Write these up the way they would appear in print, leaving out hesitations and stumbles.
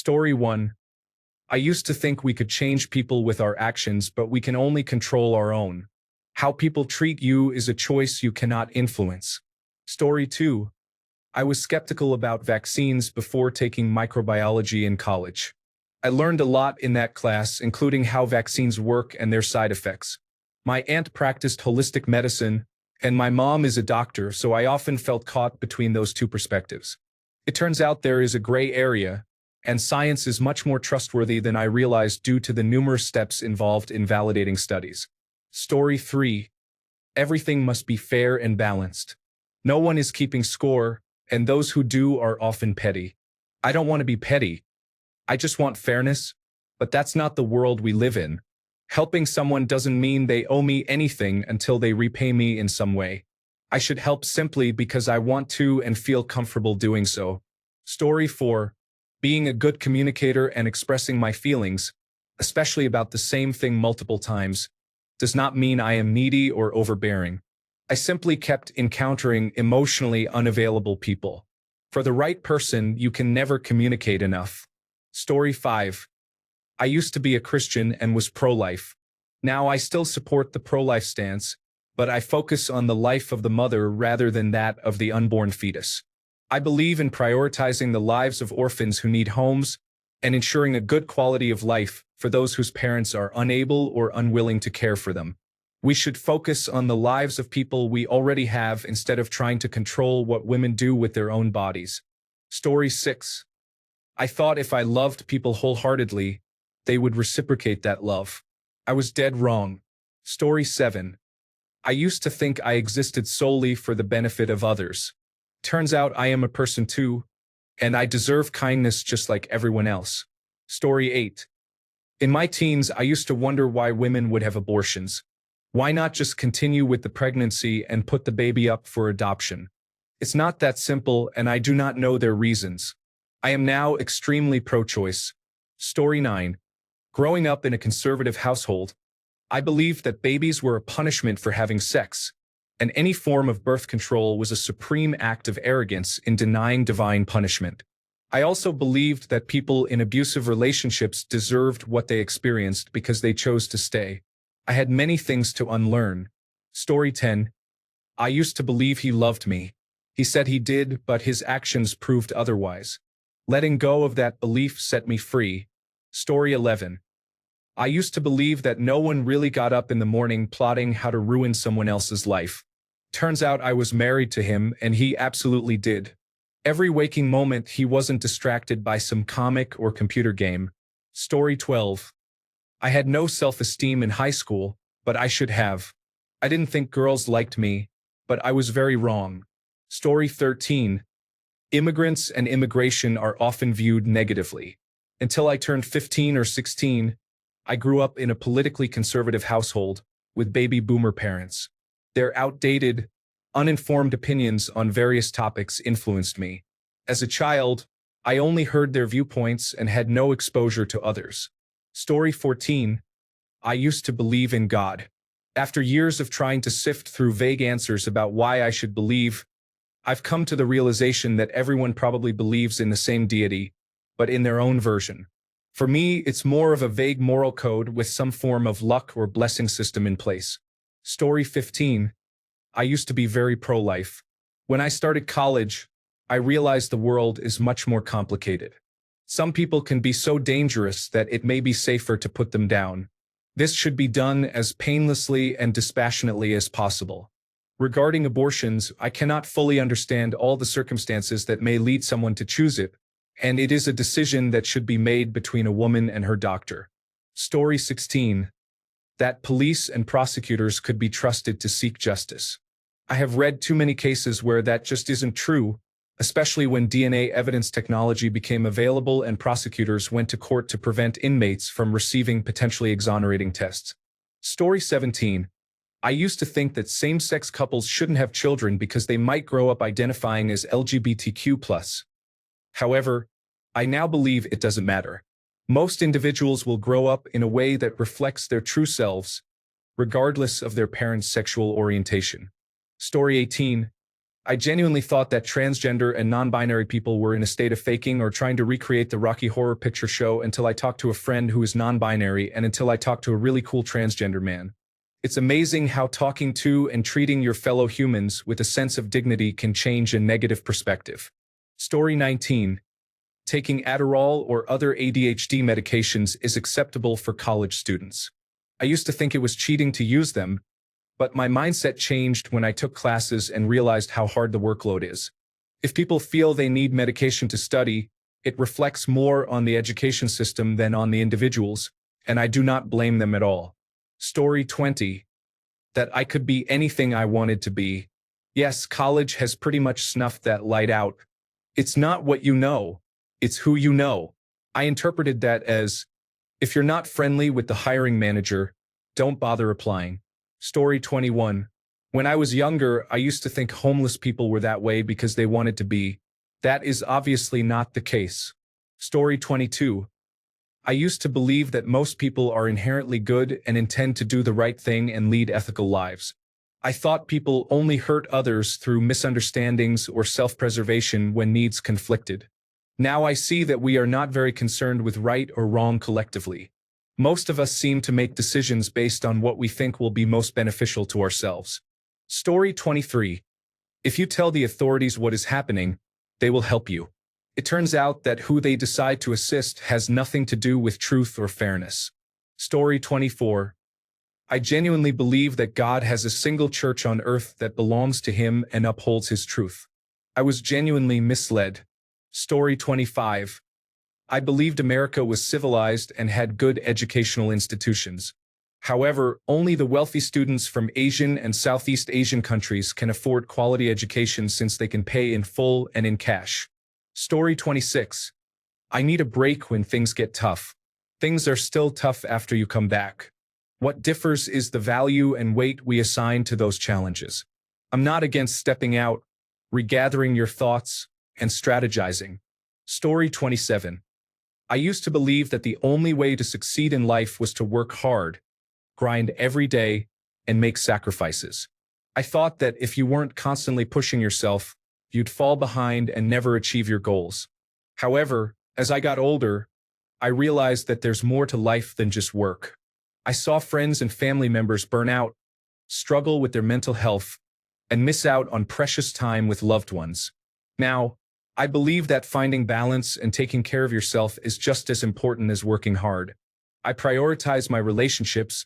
Story 1. I used to think we could change people with our actions, but we can only control our own. How people treat you is a choice you cannot influence. Story 2. I was skeptical about vaccines before taking microbiology in college. I learned a lot in that class, including how vaccines work and their side effects. My aunt practiced holistic medicine, and my mom is a doctor, so I often felt caught between those two perspectives. It turns out there is a gray area, and science is much more trustworthy than I realized due to the numerous steps involved in validating studies. Story 3. Everything must be fair and balanced. No one is keeping score, and those who do are often petty. I don't want to be petty. I just want fairness, but that's not the world we live in. Helping someone doesn't mean they owe me anything until they repay me in some way. I should help simply because I want to and feel comfortable doing so. Story 4. Being a good communicator and expressing my feelings, especially about the same thing multiple times, does not mean I am needy or overbearing. I simply kept encountering emotionally unavailable people. For the right person, you can never communicate enough. Story 5. I used to be a Christian and was pro-life. Now I still support the pro-life stance, but I focus on the life of the mother rather than that of the unborn fetus. I believe in prioritizing the lives of orphans who need homes and ensuring a good quality of life for those whose parents are unable or unwilling to care for them. We should focus on the lives of people we already have instead of trying to control what women do with their own bodies. Story 6. I thought if I loved people wholeheartedly, they would reciprocate that love. I was dead wrong. Story 7. I used to think I existed solely for the benefit of others. Turns out I am a person too, and I deserve kindness just like everyone else. Story 8. In my teens, I used to wonder why women would have abortions. Why not just continue with the pregnancy and put the baby up for adoption? It's not that simple, and I do not know their reasons. I am now extremely pro-choice. Story 9. Growing up in a conservative household, I believed that babies were a punishment for having sex, and any form of birth control was a supreme act of arrogance in denying divine punishment. I also believed that people in abusive relationships deserved what they experienced because they chose to stay. I had many things to unlearn. Story 10. I used to believe he loved me. He said he did, but his actions proved otherwise. Letting go of that belief set me free. Story 11. I used to believe that no one really got up in the morning plotting how to ruin someone else's life. Turns out I was married to him, and he absolutely did. Every waking moment he wasn't distracted by some comic or computer game. Story 12. I had no self-esteem in high school, but I should have. I didn't think girls liked me, but I was very wrong. Story 13. Immigrants and immigration are often viewed negatively. Until I turned 15 or 16, I grew up in a politically conservative household with baby boomer parents. Their outdated, uninformed opinions on various topics influenced me. As a child, I only heard their viewpoints and had no exposure to others. Story 14. I used to believe in God. After years of trying to sift through vague answers about why I should believe, I've come to the realization that everyone probably believes in the same deity, but in their own version. For me, it's more of a vague moral code with some form of luck or blessing system in place. Story 15. I used to be very pro-life. When I started college, I realized the world is much more complicated. Some people can be so dangerous that it may be safer to put them down. This should be done as painlessly and dispassionately as possible. Regarding abortions, I cannot fully understand all the circumstances that may lead someone to choose it, and it is a decision that should be made between a woman and her doctor. Story 16. That police and prosecutors could be trusted to seek justice. I have read too many cases where that just isn't true, especially when DNA evidence technology became available and prosecutors went to court to prevent inmates from receiving potentially exonerating tests. Story 17. I used to think that same-sex couples shouldn't have children because they might grow up identifying as LGBTQ+. However, I now believe it doesn't matter. Most individuals will grow up in a way that reflects their true selves, regardless of their parents' sexual orientation. Story 18. I genuinely thought that transgender and non-binary people were in a state of faking or trying to recreate the Rocky Horror Picture Show until I talked to a friend who is non-binary and until I talked to a really cool transgender man. It's amazing how talking to and treating your fellow humans with a sense of dignity can change a negative perspective. Story 19. Taking Adderall or other ADHD medications is acceptable for college students. I used to think it was cheating to use them, but my mindset changed when I took classes and realized how hard the workload is. If people feel they need medication to study, it reflects more on the education system than on the individuals, and I do not blame them at all. Story 20. That I could be anything I wanted to be. Yes, college has pretty much snuffed that light out. It's not what you know, it's who you know. I interpreted that as, if you're not friendly with the hiring manager, don't bother applying. Story 21. When I was younger, I used to think homeless people were that way because they wanted to be. That is obviously not the case. Story 22. I used to believe that most people are inherently good and intend to do the right thing and lead ethical lives. I thought people only hurt others through misunderstandings or self-preservation when needs conflicted. Now I see that we are not very concerned with right or wrong collectively. Most of us seem to make decisions based on what we think will be most beneficial to ourselves. Story 23. If you tell the authorities what is happening, they will help you. It turns out that who they decide to assist has nothing to do with truth or fairness. Story 24. I genuinely believe that God has a single church on earth that belongs to him and upholds his truth. I was genuinely misled. Story 25. I believed America was civilized and had good educational institutions. However, only the wealthy students from Asian and Southeast Asian countries can afford quality education since they can pay in full and in cash. Story 26. I need a break when things get tough. Things are still tough after you come back. What differs is the value and weight we assign to those challenges. I'm not against stepping out, regathering your thoughts, and strategizing. Story 27. I used to believe that the only way to succeed in life was to work hard, grind every day, and make sacrifices. I thought that if you weren't constantly pushing yourself, you'd fall behind and never achieve your goals. However, as I got older, I realized that there's more to life than just work. I saw friends and family members burn out, struggle with their mental health, and miss out on precious time with loved ones. Now, I believe that finding balance and taking care of yourself is just as important as working hard. I prioritize my relationships,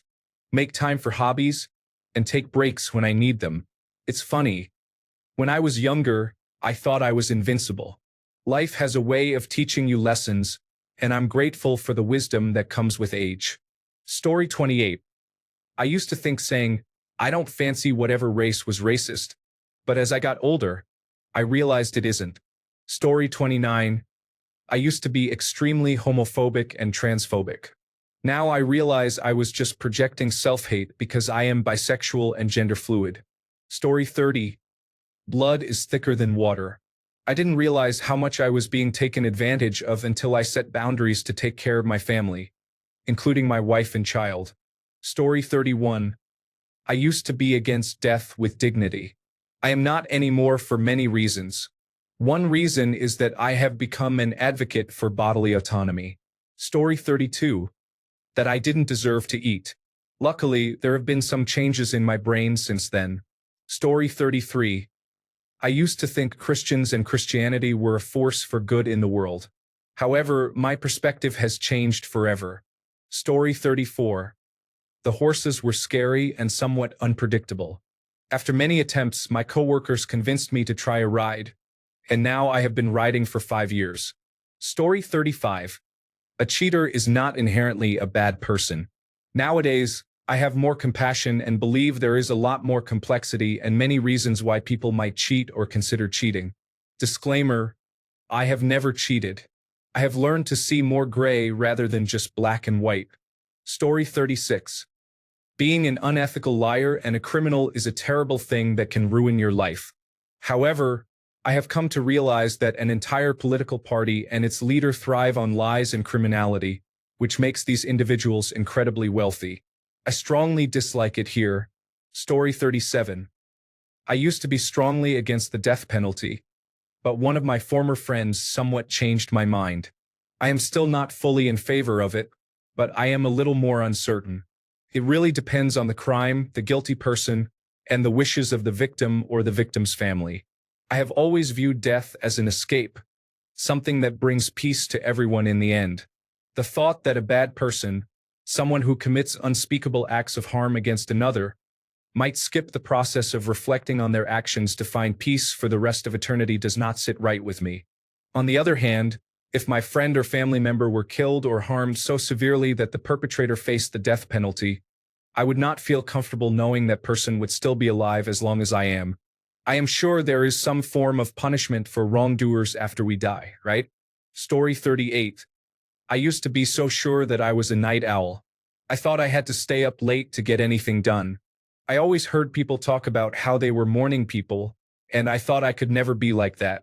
make time for hobbies, and take breaks when I need them. It's funny. When I was younger, I thought I was invincible. Life has a way of teaching you lessons, and I'm grateful for the wisdom that comes with age. Story 28. I used to think saying, I don't fancy whatever race was racist, but as I got older, I realized it isn't. Story 29. I used to be extremely homophobic and transphobic. Now I realize I was just projecting self-hate because I am bisexual and gender fluid. Story 30. Blood is thicker than water. I didn't realize how much I was being taken advantage of until I set boundaries to take care of my family, including my wife and child. Story 31. I used to be against death with dignity. I am not anymore for many reasons. One reason is that I have become an advocate for bodily autonomy. Story 32. That I didn't deserve to eat. Luckily, there have been some changes in my brain since then. Story 33. I used to think Christians and Christianity were a force for good in the world. However, my perspective has changed forever. Story 34. The horses were scary and somewhat unpredictable. After many attempts, my coworkers convinced me to try a ride, and now I have been riding for 5 years. Story 35. A cheater is not inherently a bad person. Nowadays, I have more compassion and believe there is a lot more complexity and many reasons why people might cheat or consider cheating. Disclaimer: I have never cheated. I have learned to see more gray rather than just black and white. Story 36. Being an unethical liar and a criminal is a terrible thing that can ruin your life. However, I have come to realize that an entire political party and its leader thrive on lies and criminality, which makes these individuals incredibly wealthy. I strongly dislike it here. Story 37. I used to be strongly against the death penalty, but one of my former friends somewhat changed my mind. I am still not fully in favor of it, but I am a little more uncertain. It really depends on the crime, the guilty person, and the wishes of the victim or the victim's family. I have always viewed death as an escape, something that brings peace to everyone in the end. The thought that a bad person, someone who commits unspeakable acts of harm against another, might skip the process of reflecting on their actions to find peace for the rest of eternity does not sit right with me. On the other hand, if my friend or family member were killed or harmed so severely that the perpetrator faced the death penalty, I would not feel comfortable knowing that person would still be alive as long as I am. I am sure there is some form of punishment for wrongdoers after we die, right? Story 38. I used to be so sure that I was a night owl. I thought I had to stay up late to get anything done. I always heard people talk about how they were morning people, and I thought I could never be like that.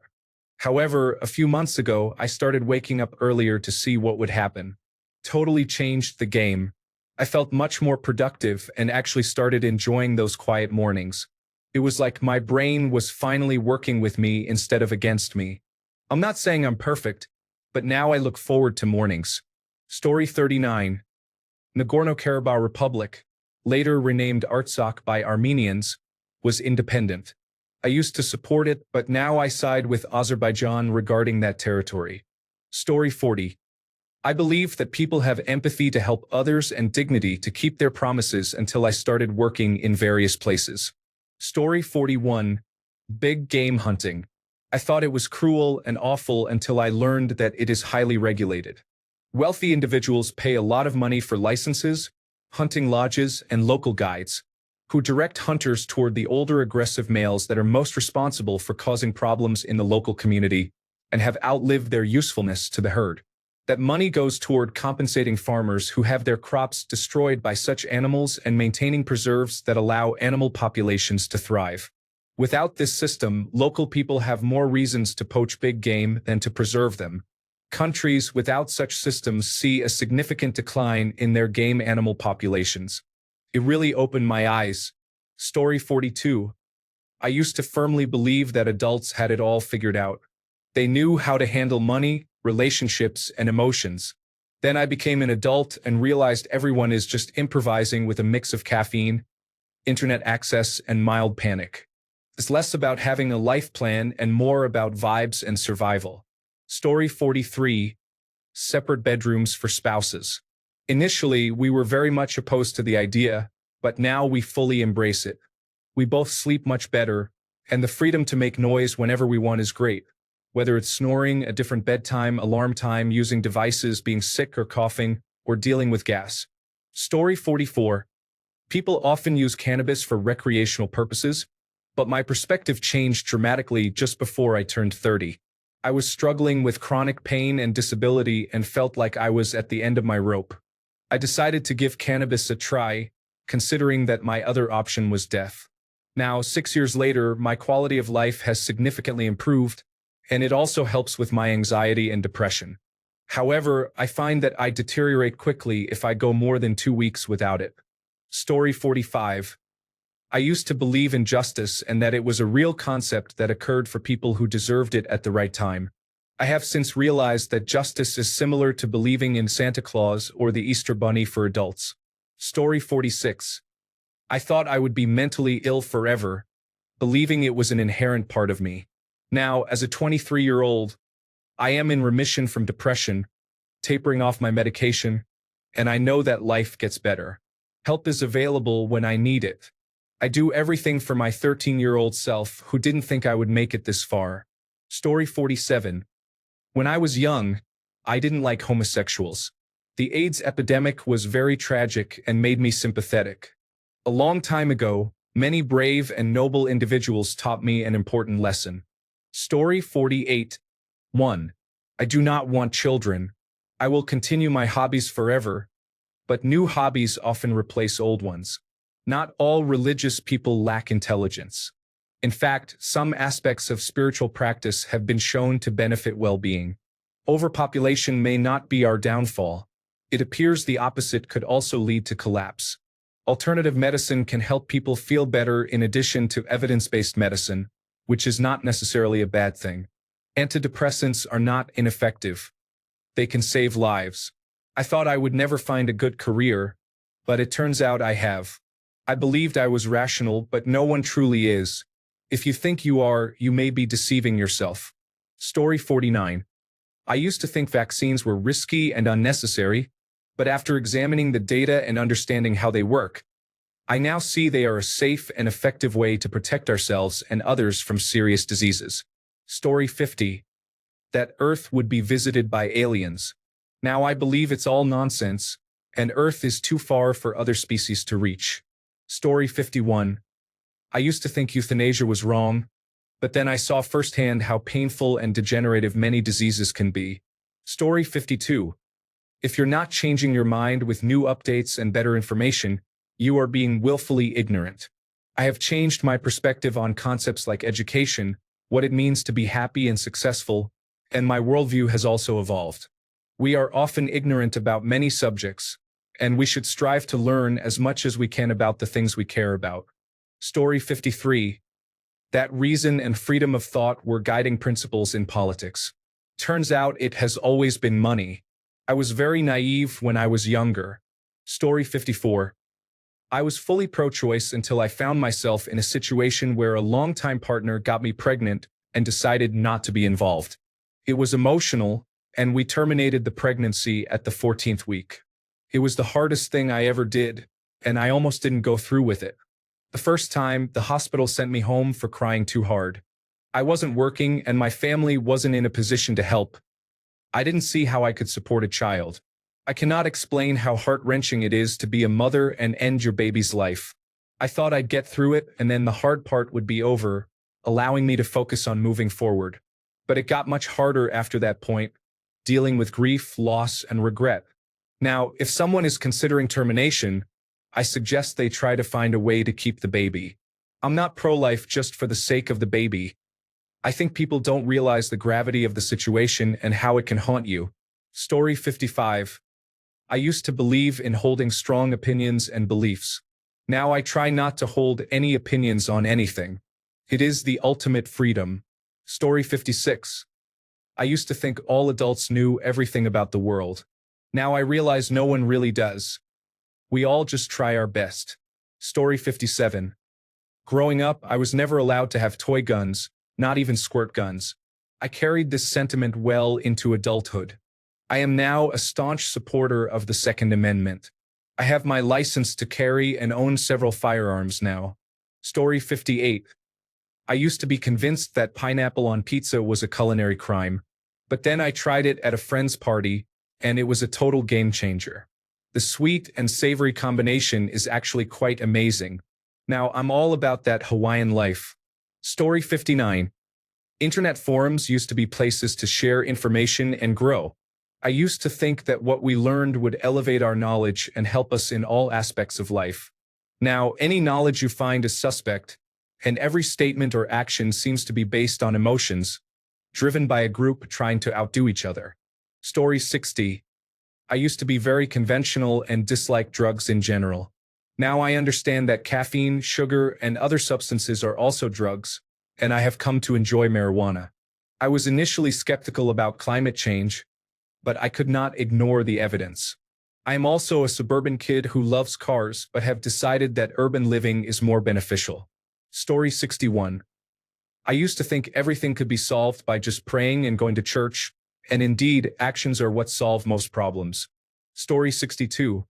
However, a few months ago, I started waking up earlier to see what would happen. Totally changed the game. I felt much more productive and actually started enjoying those quiet mornings. It was like my brain was finally working with me instead of against me. I'm not saying I'm perfect, but now I look forward to mornings. Story 39. Nagorno-Karabakh Republic, later renamed Artsakh by Armenians, was independent. I used to support it, but now I side with Azerbaijan regarding that territory. Story 40. I believe that people have empathy to help others and dignity to keep their promises until I started working in various places. Story 41. Big game hunting. I thought it was cruel and awful until I learned that it is highly regulated. Wealthy individuals pay a lot of money for licenses, hunting lodges, and local guides, who direct hunters toward the older aggressive males that are most responsible for causing problems in the local community and have outlived their usefulness to the herd. That money goes toward compensating farmers who have their crops destroyed by such animals and maintaining preserves that allow animal populations to thrive. Without this system, local people have more reasons to poach big game than to preserve them. Countries without such systems see a significant decline in their game animal populations. It really opened my eyes. Story 42. I used to firmly believe that adults had it all figured out. They knew how to handle money, relationships, and emotions. Then I became an adult and realized everyone is just improvising with a mix of caffeine, internet access, and mild panic. It's less about having a life plan and more about vibes and survival. Story 43. Separate bedrooms for spouses. Initially, we were very much opposed to the idea, but now we fully embrace it. We both sleep much better, and the freedom to make noise whenever we want is great. Whether it's snoring, a different bedtime, alarm time, using devices, being sick or coughing, or dealing with gas. Story 44. People often use cannabis for recreational purposes, but my perspective changed dramatically just before I turned 30. I was struggling with chronic pain and disability and felt like I was at the end of my rope. I decided to give cannabis a try, considering that my other option was death. Now, 6 years later, my quality of life has significantly improved, and it also helps with my anxiety and depression. However, I find that I deteriorate quickly if I go more than 2 weeks without it. Story 45. I used to believe in justice and that it was a real concept that occurred for people who deserved it at the right time. I have since realized that justice is similar to believing in Santa Claus or the Easter Bunny for adults. Story 46. I thought I would be mentally ill forever, believing it was an inherent part of me. Now, as a 23-year-old, I am in remission from depression, tapering off my medication, and I know that life gets better. Help is available when I need it. I do everything for my 13-year-old self who didn't think I would make it this far. Story 47. When I was young, I didn't like homosexuals. The AIDS epidemic was very tragic and made me sympathetic. A long time ago, many brave and noble individuals taught me an important lesson. Story 48. 1. I do not want children. I will continue my hobbies forever, but new hobbies often replace old ones. Not all religious people lack intelligence. In fact, some aspects of spiritual practice have been shown to benefit well-being. Overpopulation may not be our downfall. It appears the opposite could also lead to collapse. Alternative medicine can help people feel better in addition to evidence-based medicine, which is not necessarily a bad thing. Antidepressants are not ineffective. They can save lives. I thought I would never find a good career, but it turns out I have. I believed I was rational, but no one truly is. If you think you are, you may be deceiving yourself. Story 49. I used to think vaccines were risky and unnecessary, but after examining the data and understanding how they work, I now see they are a safe and effective way to protect ourselves and others from serious diseases. Story 50. That Earth would be visited by aliens. Now I believe it's all nonsense, and Earth is too far for other species to reach. Story 51. I used to think euthanasia was wrong, but then I saw firsthand how painful and degenerative many diseases can be. Story 52. If you're not changing your mind with new updates and better information, you are being willfully ignorant. I have changed my perspective on concepts like education, what it means to be happy and successful, and my worldview has also evolved. We are often ignorant about many subjects, and we should strive to learn as much as we can about the things we care about. Story 53. That reason and freedom of thought were guiding principles in politics. Turns out it has always been money. I was very naive when I was younger. Story 54. I was fully pro-choice until I found myself in a situation where a longtime partner got me pregnant and decided not to be involved. It was emotional, and we terminated the pregnancy at the 14th week. It was the hardest thing I ever did, and I almost didn't go through with it. The first time, the hospital sent me home for crying too hard. I wasn't working, and my family wasn't in a position to help. I didn't see how I could support a child. I cannot explain how heart-wrenching it is to be a mother and end your baby's life. I thought I'd get through it, and then the hard part would be over, allowing me to focus on moving forward. But it got much harder after that point, dealing with grief, loss, and regret. Now, if someone is considering termination, I suggest they try to find a way to keep the baby. I'm not pro-life just for the sake of the baby. I think people don't realize the gravity of the situation and how it can haunt you. Story 55. I used to believe in holding strong opinions and beliefs. Now I try not to hold any opinions on anything. It is the ultimate freedom. Story 56. I used to think all adults knew everything about the world. Now I realize no one really does. We all just try our best. Story 57. Growing up, I was never allowed to have toy guns, not even squirt guns. I carried this sentiment well into adulthood. I am now a staunch supporter of the Second Amendment. I have my license to carry and own several firearms now. Story 58. I used to be convinced that pineapple on pizza was a culinary crime, but then I tried it at a friend's party, and it was a total game changer. The sweet and savory combination is actually quite amazing. Now, I'm all about that Hawaiian life. Story 59. Internet forums used to be places to share information and grow. I used to think that what we learned would elevate our knowledge and help us in all aspects of life. Now, any knowledge you find is suspect, and every statement or action seems to be based on emotions, driven by a group trying to outdo each other. Story 60. I used to be very conventional and dislike drugs in general. Now I understand that caffeine, sugar, and other substances are also drugs, and I have come to enjoy marijuana. I was initially skeptical about climate change, but I could not ignore the evidence. I am also a suburban kid who loves cars but have decided that urban living is more beneficial. Story 61. I used to think everything could be solved by just praying and going to church, and indeed, actions are what solve most problems. Story 62.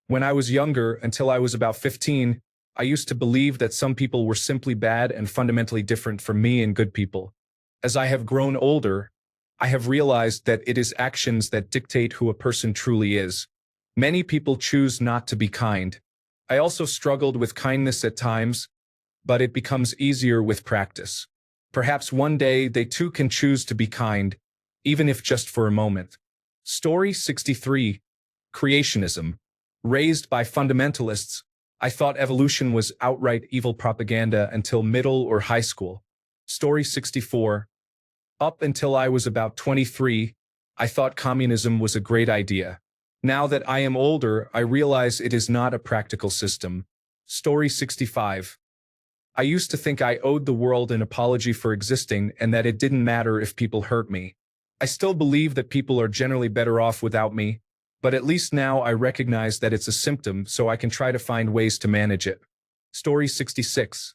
When I was younger, until I was about 15, I used to believe that some people were simply bad and fundamentally different from me and good people. As I have grown older, I have realized that it is actions that dictate who a person truly is. Many people choose not to be kind. I also struggled with kindness at times, but it becomes easier with practice. Perhaps one day they too can choose to be kind, even if just for a moment. Story 63. Creationism. Raised by fundamentalists, I thought evolution was outright evil propaganda until middle or high school. Story 64. Up until I was about 23, I thought communism was a great idea. Now that I am older, I realize it is not a practical system. Story 65. I used to think I owed the world an apology for existing and that it didn't matter if people hurt me. I still believe that people are generally better off without me, but at least now I recognize that it's a symptom, so I can try to find ways to manage it. Story 66.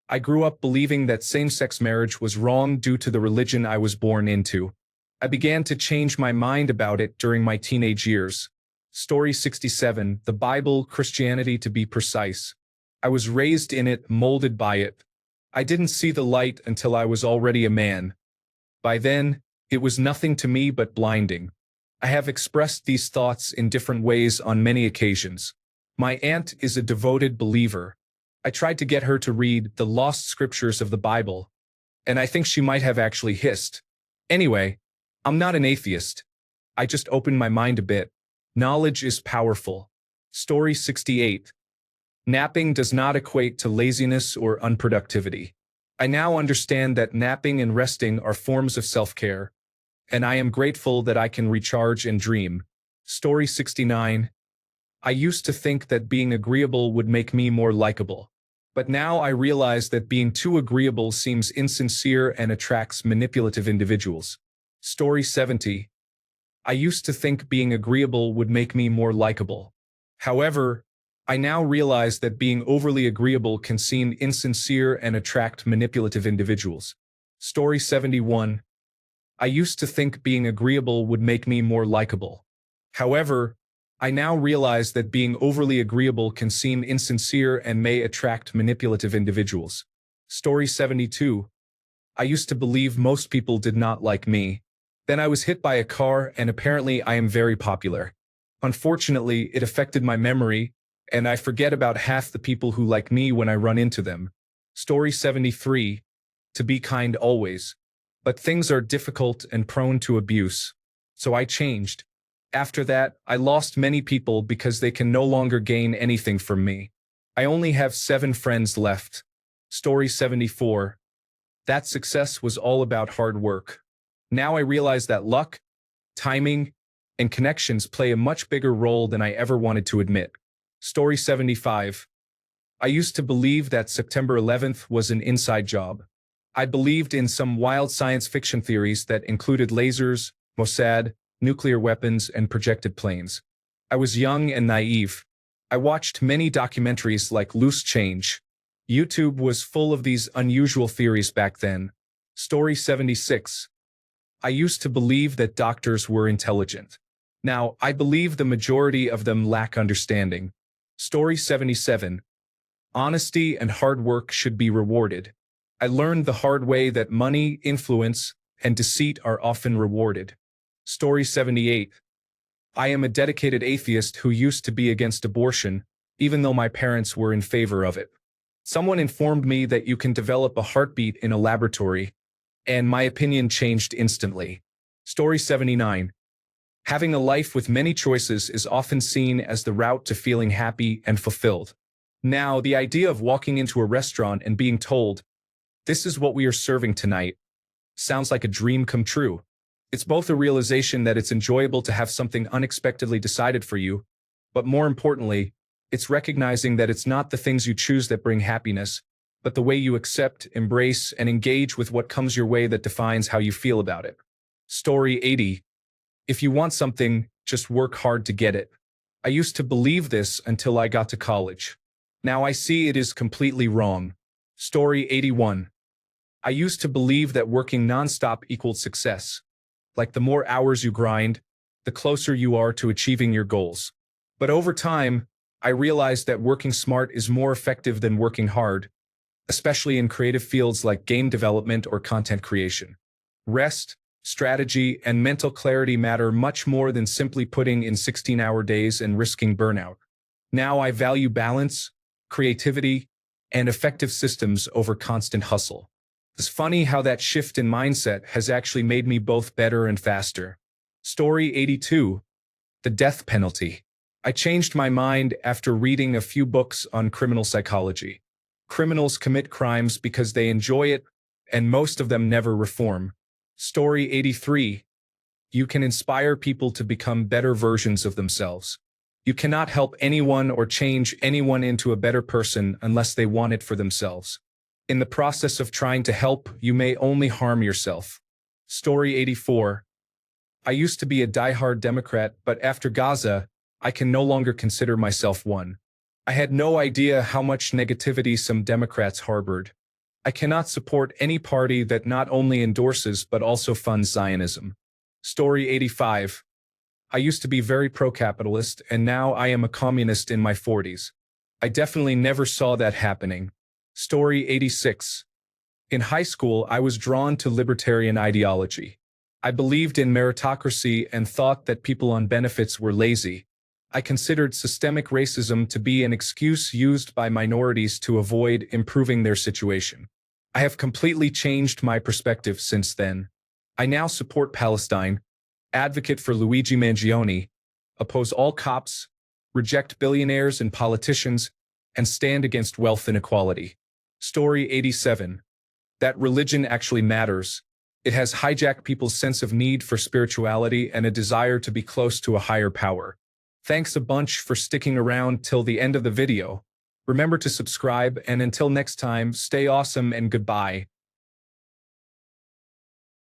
I grew up believing that same-sex marriage was wrong due to the religion I was born into. I began to change my mind about it during my teenage years. Story 67. The Bible, Christianity to be precise. I was raised in it, molded by it. I didn't see the light until I was already a man. By then, it was nothing to me but blinding. I have expressed these thoughts in different ways on many occasions. My aunt is a devoted believer. I tried to get her to read the lost scriptures of the Bible, and I think she might have actually hissed. Anyway, I'm not an atheist. I just opened my mind a bit. Knowledge is powerful. Story 68. Napping does not equate to laziness or unproductivity. I now understand that napping and resting are forms of self-care, and I am grateful that I can recharge and dream. Story 69. I used to think that being agreeable would make me more likable. But now I realize that being too agreeable seems insincere and attracts manipulative individuals. Story 70. I used to think being agreeable would make me more likable. However, I now realize that being overly agreeable can seem insincere and attract manipulative individuals. Story 71. I used to think being agreeable would make me more likable. However, I now realize that being overly agreeable can seem insincere and may attract manipulative individuals. Story 72. I used to believe most people did not like me. Then I was hit by a car and apparently I am very popular. Unfortunately, it affected my memory, and I forget about half the people who like me when I run into them. Story 73. To be kind always. But things are difficult and prone to abuse. So I changed. After that, I lost many people because they can no longer gain anything from me. I only have 7 friends left. Story 74. That success was all about hard work. Now I realize that luck, timing, and connections play a much bigger role than I ever wanted to admit. Story 75. I used to believe that September 11th was an inside job. I believed in some wild science fiction theories that included lasers, Mossad, nuclear weapons, and projected planes. I was young and naive. I watched many documentaries like Loose Change. YouTube was full of these unusual theories back then. Story 76. I used to believe that doctors were intelligent. Now, I believe the majority of them lack understanding. Story 77. Honesty and hard work should be rewarded. I learned the hard way that money, influence, and deceit are often rewarded. Story 78. I am a dedicated atheist who used to be against abortion, even though my parents were in favor of it. Someone informed me that you can develop a heartbeat in a laboratory, and my opinion changed instantly. Story 79. Having a life with many choices is often seen as the route to feeling happy and fulfilled. Now, the idea of walking into a restaurant and being told, "This is what we are serving tonight," sounds like a dream come true. It's both a realization that it's enjoyable to have something unexpectedly decided for you, but more importantly, it's recognizing that it's not the things you choose that bring happiness, but the way you accept, embrace, and engage with what comes your way that defines how you feel about it. Story 80. If you want something, just work hard to get it. I used to believe this until I got to college. Now I see it is completely wrong. Story 81. I used to believe that working nonstop equaled success. Like the more hours you grind, the closer you are to achieving your goals. But over time, I realized that working smart is more effective than working hard, especially in creative fields like game development or content creation. Rest, strategy, and mental clarity matter much more than simply putting in 16-hour days and risking burnout. Now I value balance, creativity, and effective systems over constant hustle. It's funny how that shift in mindset has actually made me both better and faster. Story 82. The death penalty. I changed my mind after reading a few books on criminal psychology. Criminals commit crimes because they enjoy it, and most of them never reform. Story 83. You can inspire people to become better versions of themselves. You cannot help anyone or change anyone into a better person unless they want it for themselves. In the process of trying to help, you may only harm yourself. Story 84. I used to be a diehard Democrat, but after Gaza, I can no longer consider myself one. I had no idea how much negativity some Democrats harbored. I cannot support any party that not only endorses but also funds Zionism. Story 85. I used to be very pro-capitalist, and now I am a communist in my 40s. I definitely never saw that happening. Story 86. In high school, I was drawn to libertarian ideology. I believed in meritocracy and thought that people on benefits were lazy. I considered systemic racism to be an excuse used by minorities to avoid improving their situation. I have completely changed my perspective since then. I now support Palestine, advocate for Luigi Mangione, oppose all cops, reject billionaires and politicians, and stand against wealth inequality. Story 87. That religion actually matters. It has hijacked people's sense of need for spirituality and a desire to be close to a higher power. Thanks a bunch for sticking around till the end of the video. Remember to subscribe, and until next time, stay awesome and goodbye.